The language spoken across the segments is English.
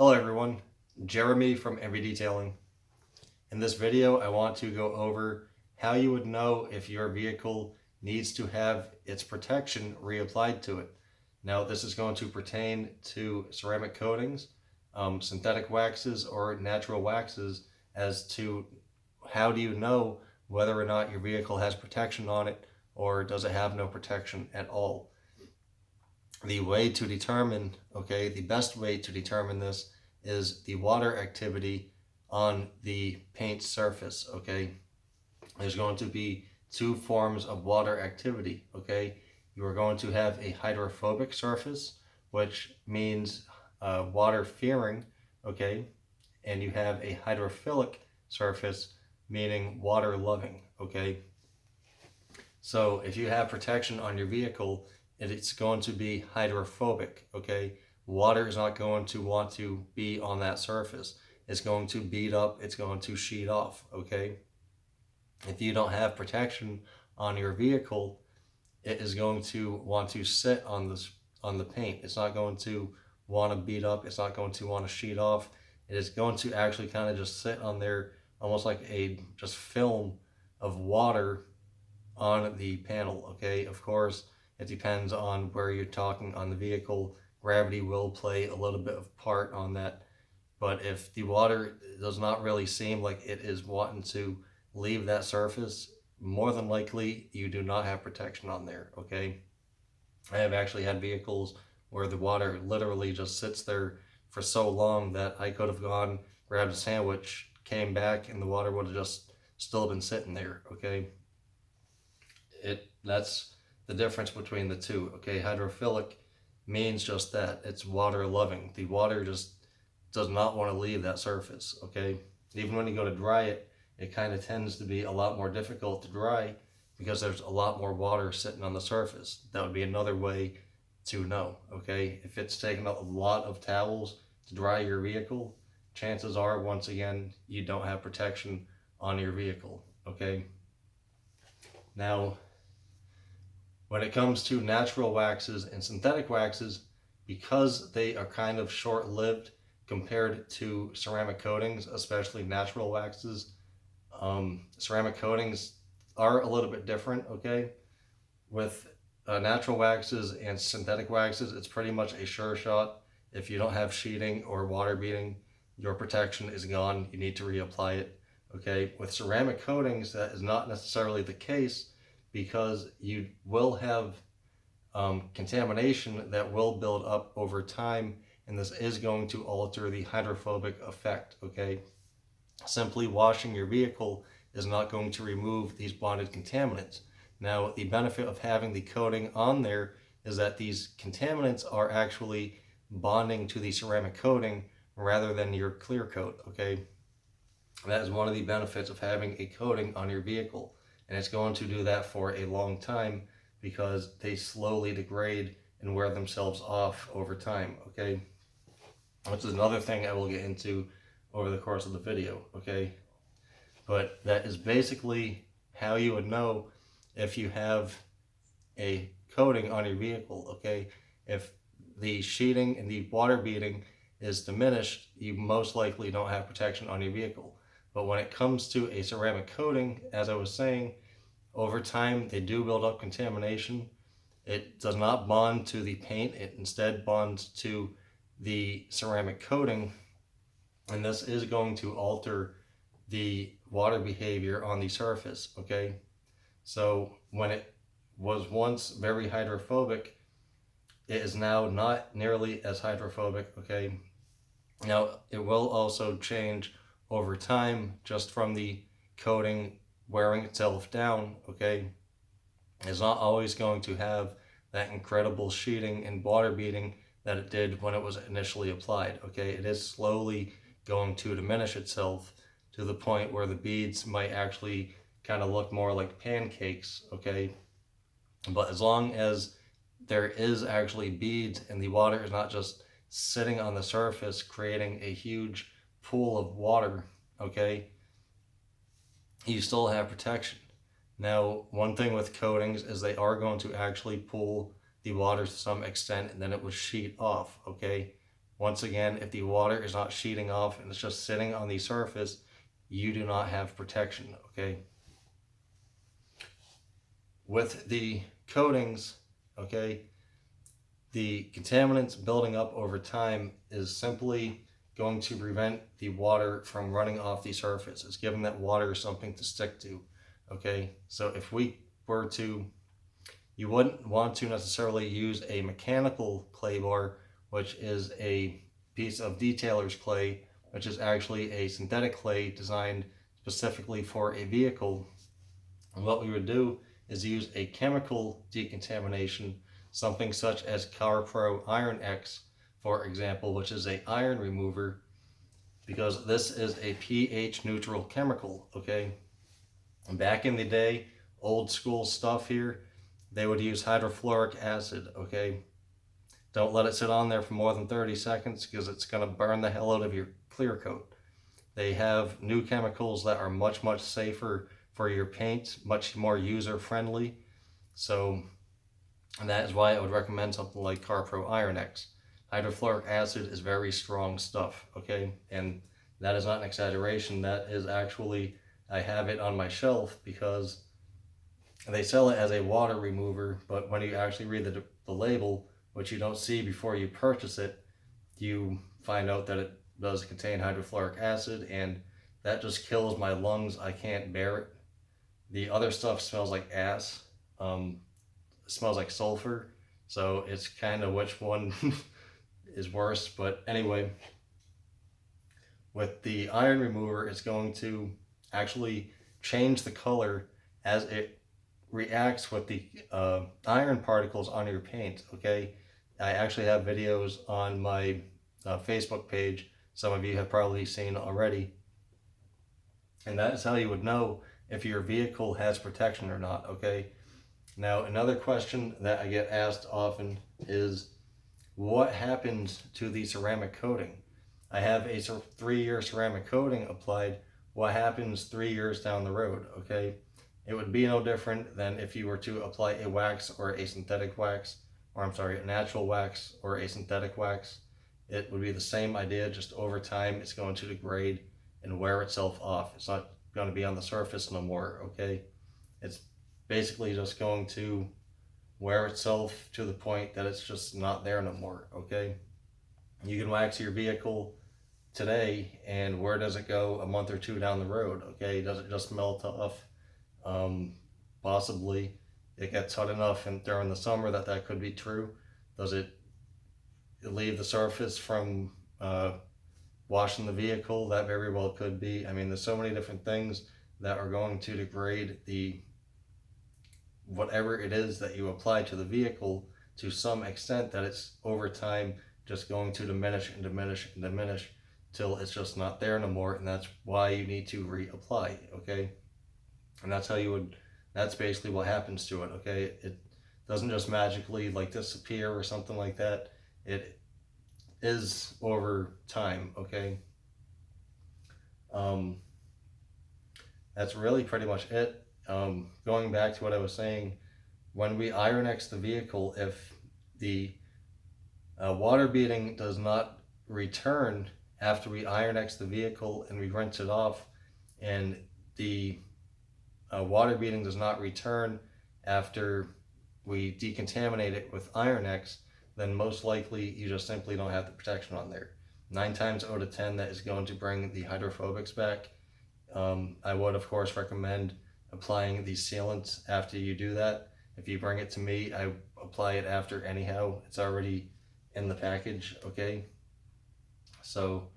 Hello everyone, Jeremy from MV Detailing. In this video, I want to go over how you would know if your vehicle needs to have its protection reapplied to it. Now, this is going to pertain to ceramic coatings, synthetic waxes, or natural waxes as to how do you know whether or not your vehicle has protection on it or does it have no protection at all. The way to determine, the best way to determine this is the water activity on the paint surface, There's going to be two forms of water activity, You are going to have a hydrophobic surface, which means water fearing, And you have a hydrophilic surface, meaning water loving, So if you have protection on your vehicle, it's going to be hydrophobic, Water is not going to want to be on that surface. It's going to bead up, it's going to sheet off, If you don't have protection on your vehicle, it is going to want to sit on the paint. It's not going to want to bead up, it's not going to want to sheet off. It is going to actually kind of just sit on there, almost like a just film of water on the panel, Of course, it depends on where you're talking on the vehicle. Gravity will play a little bit of part on that. But if the water does not really seem like it is wanting to leave that surface, more than likely you do not have protection on there, I have actually had vehicles where the water literally just sits there for so long that I could have gone, grabbed a sandwich, came back, and the water would have just still been sitting there, That's the difference between the two, Hydrophilic means just that. It's water loving. The water just does not want to leave that surface, Even when you go to dry it, it kind of tends to be a lot more difficult to dry because there's a lot more water sitting on the surface. That would be another way to know, If it's taking a lot of towels to dry your vehicle, chances are, once again, you don't have protection on your vehicle, Now, when it comes to natural waxes and synthetic waxes, because they are kind of short-lived compared to ceramic coatings, especially natural waxes, ceramic coatings are a little bit different, With natural waxes and synthetic waxes, it's pretty much a sure shot. If you don't have sheeting or water beading, your protection is gone. You need to reapply it, With ceramic coatings, that is not necessarily the case, because you will have contamination that will build up over time, and this is going to alter the hydrophobic effect, Simply washing your vehicle is not going to remove these bonded contaminants. Now, the benefit of having the coating on there is that these contaminants are actually bonding to the ceramic coating rather than your clear coat, That is one of the benefits of having a coating on your vehicle. And it's going to do that for a long time because they slowly degrade and wear themselves off over time, Which is another thing I will get into over the course of the video, But that is basically how you would know if you have a coating on your vehicle, If the sheeting and the water beading is diminished, you most likely don't have protection on your vehicle. But when it comes to a ceramic coating, as I was saying, over time they do build up contamination. It does not bond to the paint, it instead bonds to the ceramic coating, and this is going to alter the water behavior on the surface, So when it was once very hydrophobic, it is now not nearly as hydrophobic, Now, it will also change over time just from the coating wearing itself down, It's not always going to have that incredible sheeting and water beading that it did when it was initially applied, It is slowly going to diminish itself to the point where the beads might actually kind of look more like pancakes, But as long as there is actually beads and the water is not just sitting on the surface creating a huge pool of water, you still have protection. Now, one thing with coatings is they are going to actually pull the water to some extent, and then it will sheet off, once again, if the water is not sheeting off and it's just sitting on the surface, you do not have protection, okay? With the coatings, okay, the contaminants building up over time is simply going to prevent the water from running off the surface. It's giving that water something to stick to, okay? So if we were to, you wouldn't want to necessarily use a mechanical clay bar, which is a piece of detailer's clay, which is actually a synthetic clay designed specifically for a vehicle. And what we would do is use a chemical decontamination, something such as CowerPro Iron X, for example, which is a iron remover, because this is a pH neutral chemical, okay? And back in the day, old school stuff here, they would use hydrofluoric acid, okay? Don't let it sit on there for more than 30 seconds because it's going to burn the hell out of your clear coat. They have new chemicals that are much, much safer for your paint, much more user friendly. So, and that is why I would recommend something like CowerPro Iron X. Hydrofluoric acid is very strong stuff, okay? And that is not an exaggeration. That is actually, I have it on my shelf because they sell it as a water remover, but when you actually read the label, which you don't see before you purchase it, you find out that it does contain hydrofluoric acid, and that just kills my lungs. I can't bear it. The other stuff smells like ass. It smells like sulfur. So it's kind of which one is worse. But anyway, with the iron remover, it's going to actually change the color as it reacts with the iron particles on your paint, okay? I actually have videos on my Facebook page. Some of you have probably seen already. And that is how you would know if your vehicle has protection or not, okay? Now, another question that I get asked often is, what happens to the ceramic coating? I have a 3-year ceramic coating applied. What happens 3 years down the road, okay? It would be no different than if you were to apply a wax or a synthetic wax, or I'm sorry, a natural wax or a synthetic wax. It would be the same idea, just over time it's going to degrade and wear itself off. It's not going to be on the surface no more, okay? It's basically just going to wear itself to the point that it's just not there no more, okay? You can wax your vehicle today, and where does it go a month or two down the road, okay? Does it just melt off? Possibly. It gets hot enough and during the summer that could be true. Does it leave the surface from washing the vehicle? That very well could be. I mean, there's so many different things that are going to degrade the whatever it is that you apply to the vehicle to some extent that it's over time just going to diminish and diminish and diminish till it's just not there no more, and that's why you need to reapply, okay? And that's how you would, that's basically what happens to it, okay? It doesn't just magically like disappear or something like that. It is over time, okay? That's really pretty much it. Going back to what I was saying, when we iron X the vehicle, if the water beading does not return after we iron X the vehicle and we rinse it off, and the water beading does not return after we decontaminate it with Iron X, then most likely you just simply don't have the protection on there. 9 times out of 10 that is going to bring the hydrophobics back. I would of course recommend applying the sealant after you do that. If you bring it to me, I apply it after anyhow. It's already in the package, okay? So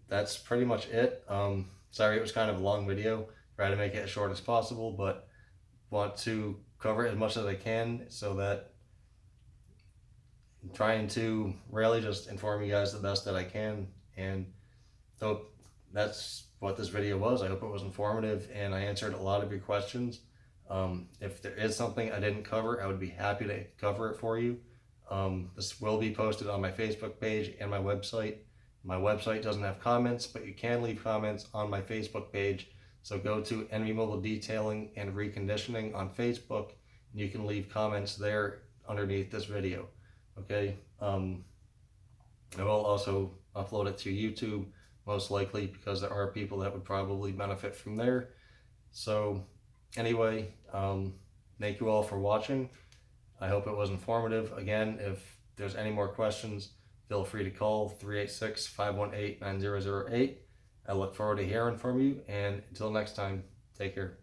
that's pretty much it. Sorry it was kind of a long video. Try to make it as short as possible, but want to cover as much as I can so that I'm trying to really just inform you guys the best that I can. And so that's what this video was. I hope it was informative and I answered a lot of your questions. If there is something I didn't cover, I would be happy to cover it for you. This will be posted on my Facebook page and my website. My website doesn't have comments, but you can leave comments on my Facebook page. So go to Envy Mobile Detailing and Reconditioning on Facebook, and you can leave comments there underneath this video. Okay. I will also upload it to YouTube, most likely, because there are people that would probably benefit from there. So anyway, thank you all for watching. I hope it was informative. Again, if there's any more questions, feel free to call 386-518-9008. I look forward to hearing from you, and until next time, take care.